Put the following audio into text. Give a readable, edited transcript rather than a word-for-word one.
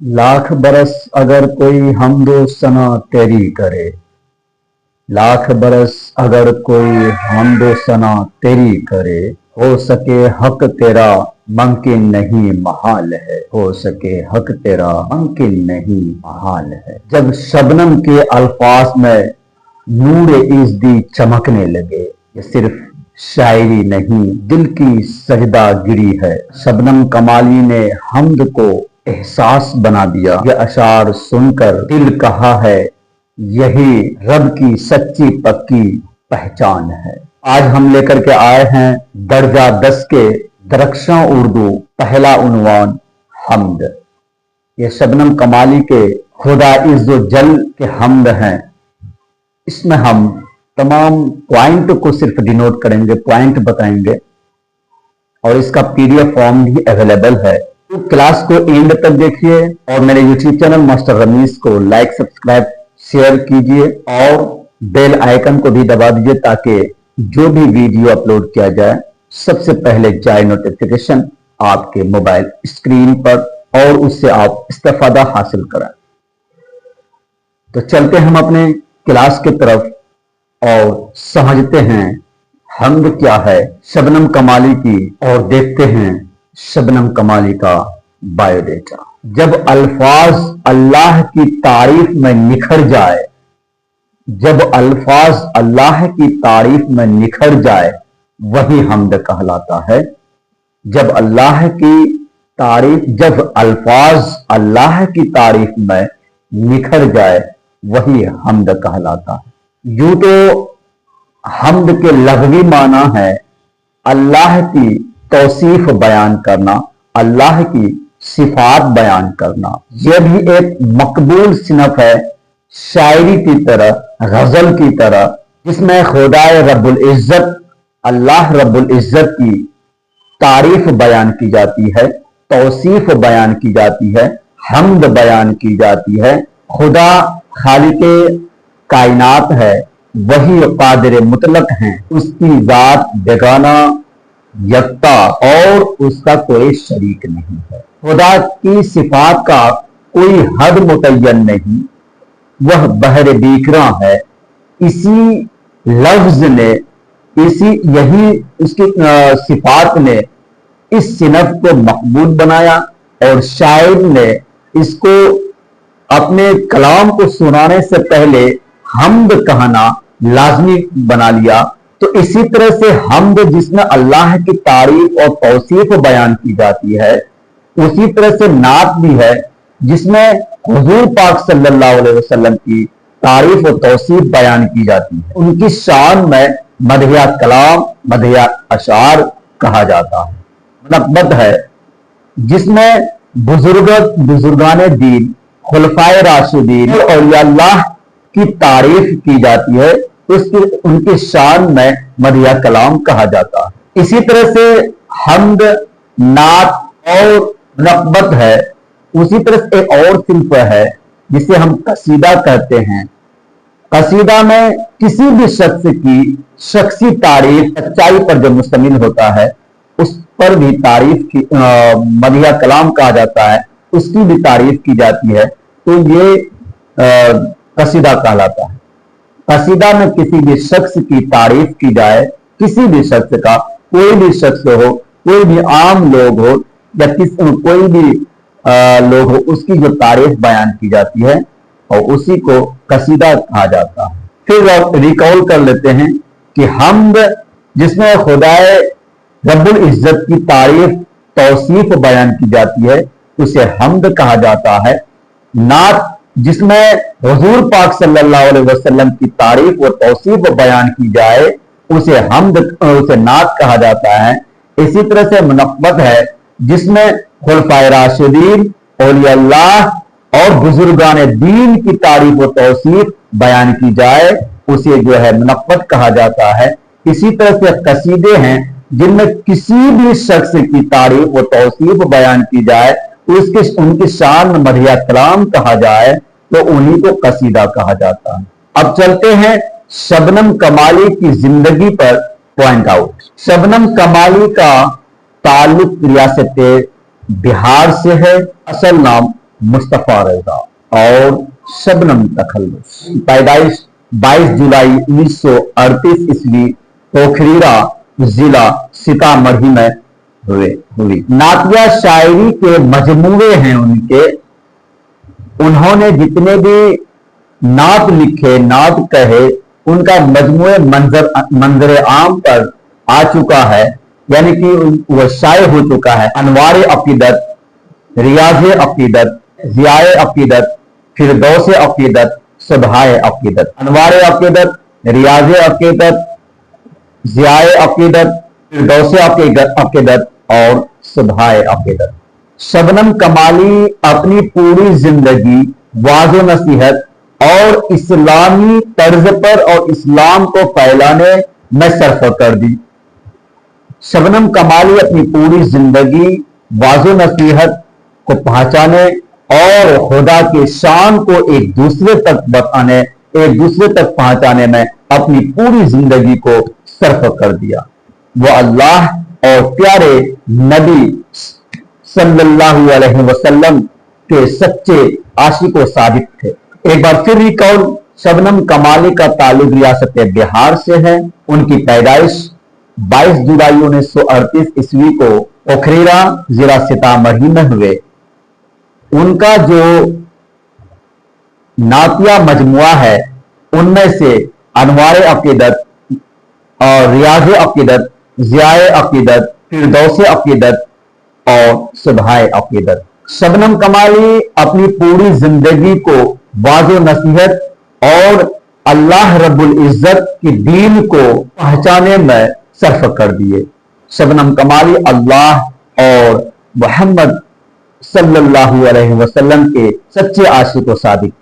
लाख बरस अगर कोई हमदो सना तेरी करे, लाख बरस अगर कोई हमदो सना तेरी करे, हो सके हक तेरा मुमकिन नहीं महाल है, हो सके हक तेरा मुमकिन नहीं महाल है। जब शबनम के अल्फाज में नूर इज़्दी चमकने लगे, ये सिर्फ शायरी नहीं दिल की सजदा गिरी है। शबनम कमाली ने हम्द को एहसास बना दिया। ये अशार सुनकर दिल कहा है यही रब की सच्ची पक्की पहचान है। आज हम लेकर के आए हैं दर्जा 10 के दरख्शां उर्दू पहला उन्वान हम्द। ये शबनम कमाली के खुदा इज़्ज़ो जल के हम्द हैं। इसमें हम तमाम पॉइंट को सिर्फ डिनोट करेंगे, पॉइंट बताएंगे और इसका पीडीएफ फॉर्म भी अवेलेबल है। तो क्लास को एंड तक देखिए और मेरे यूट्यूब चैनल मास्टर रमीज को लाइक, सब्सक्राइब, शेयर कीजिए और बेल आइकन को भी दबा दीजिए ताकि जो भी वीडियो अपलोड किया जाए सबसे पहले जाए नोटिफिकेशन आपके मोबाइल स्क्रीन पर और उससे आप इस्तेफादा हासिल करें। तो चलते हम अपने क्लास की तरफ और समझते हैं हम्द क्या है शबनम कमाली की और देखते हैं शबनम कमाली का बायोडेटा। जब अल्फाज अल्लाह की तारीफ में निखर जाए, जब अल्फाज अल्लाह की तारीफ में निखर जाए वही हम्द कहलाता है। जब अल्लाह की तारीफ, जब अल्फाज अल्लाह की तारीफ में निखर जाए वही हम्द कहलाता है। यूं तो हम्द के लग़वी माना है अल्लाह की तौसीफ बयान करना, अल्लाह की सिफात बयान करना। यह भी एक मकबूल सिनफ है शायरी की तरह, गजल की तरह, जिसमें खुदाए रब्बुल इज्जत, अल्लाह रब्बुल इज्जत की तारीफ बयान की जाती है, तौसीफ बयान की जाती है, हम्द बयान की जाती है। खुदा खालिके कायनात है, वही कादिर मुतलक हैं, उसकी जात बेगाना यक्ता और उसका कोई शरीक नहीं है। खुदा की सिफात का कोई हद मुतय्यन नहीं, वह बहर बीकरा है। इसी लफ्ज ने, यही उसकी सिफात ने इस सिनफ को मकबूल बनाया और शायर ने इसको अपने कलाम को सुनाने से पहले हम्द कहना लाजमी बना लिया। तो इसी तरह से हम्द जिसमें अल्लाह की तारीफ और तौसीफ बयान की जाती है, उसी तरह से नात भी है जिसमें हुजूर पाक सल्लल्लाहु अलैहि वसल्लम की तारीफ और तौसीफ बयान की जाती है। उनकी शान में मदहिया कलाम, मदहिया अशार कहा जाता है। नक़बत है जिसमें बुजुर्गाने दीन, खुलफाए राशिदीन और अल्लाह की तारीफ की जाती है, उसकी उनकी शान में मदहिया कलाम कहा जाता है। इसी तरह से हम्द, नात और नक़बत है। उसी तरह से एक और सिंफ है जिसे हम कसीदा कहते हैं। कसीदा में किसी भी शख्स की शख्सी तारीफ, सच्चाई पर जो मुश्तमिल होता है उस पर भी तारीफ की मदहिया कलाम कहा जाता है, उसकी भी तारीफ की जाती है। तो ये कसीदा कहलाता है। कसीदा में किसी भी शख्स की तारीफ की जाए, किसी भी शख्स का, कोई भी शख्स हो, कोई भी आम लोग हो या कोई भी लोग हो, उसकी जो तारीफ बयान की जाती है और उसी को कसीदा कहा जाता है। फिर रिकॉल कर लेते हैं कि हम्द जिसमें खुदाए रब्बुल इज्जत की तारीफ, तौसीफ बयान की जाती है, उसे हम्द कहा जाता है। नात जिसमें हुजूर पाक सल्लल्लाहु अलैहि वसल्लम की तारीफ और तौसीफ बयान की जाए उसे हम्द, उसे नात कहा जाता है। इसी तरह से नक़बत है जिसमें खुलफाए राशिदीन, औलिया अल्लाह और बुजुर्गाने दीन की तारीफ और तौसीफ बयान की जाए, उसे जो है नक़बत कहा जाता है। इसी तरह से कसीदे हैं जिनमें किसी भी शख्स की तारीफ और तौसीफ बयान की जाए, उनकी शान में मदहिया कलाम कहा जाए तो उन्हीं को कसीदा कहा जाता है। अब चलते हैं शबनम कमाली की जिंदगी पर पॉइंट आउट। शबनम कमाली का ताल्लुक रियासत बिहार से है। असल नाम मुस्तफ़ा रज़ा और शबनम तखल्लुस। पैदाइश 22 जुलाई 1938 ईस्वी पोखरीरा जिला सीतामढ़ी में हुई। नातिया शायरी के मजमूए हैं उनके। उन्होंने जितने भी नात लिखे, नात कहे, उनका मजमूए मंजर आम पर आ चुका है, यानी कि वह शाये हो चुका है। अनवार अकीदत, रियाज अकीदत, ज़ियाए अकीदत, फिरदौस अकीदत, सुबहाए अकीदत। अनवार अकीदत, रियाज अकीदत, ज़ियाए अकीदत, फिरदौस अकीदत और सुबहाए अकीदत। शबनम कमाली अपनी पूरी जिंदगी वाज़ो नसीहत और इस्लामी तर्ज पर और इस्लाम को फैलाने में सर्फ कर दी। शबनम कमाली अपनी पूरी जिंदगी वाज़ो नसीहत को पहुंचाने और खुदा के शान को एक दूसरे तक बताने, एक दूसरे तक पहुंचाने में अपनी पूरी जिंदगी को सर्फ कर दिया। वो अल्लाह और प्यारे नबी सल्लल्लाहु अलैहि वसल्लम के सच्चे आशिक व सादिक थे। एक बार फिर रिकॉल, शबनम कमाली का ताल्लुक रियासत बिहार से है। उनकी पैदाइश 22 जुलाई 1938 ईस्वी को पोखरीरा जिला सीतामढ़ी में हुए। उनका जो नातिया मजमुआ है उनमें से अनवार अकीदत और रियाज अकीदत, ज़ियाए अकीदत, फिरदौस अकीदत और सुबहाए अकीदत। शबनम कमाली अपनी पूरी जिंदगी को वाज़ो नसीहत और अल्लाह रब्बुल इज्जत की दीन को पहचाने में सर्फ कर दिए। शबनम कमाली अल्लाह और मोहम्मद सल्लल्लाहु अलैहि वसल्लम के सच्चे आशिक व सादिक थे।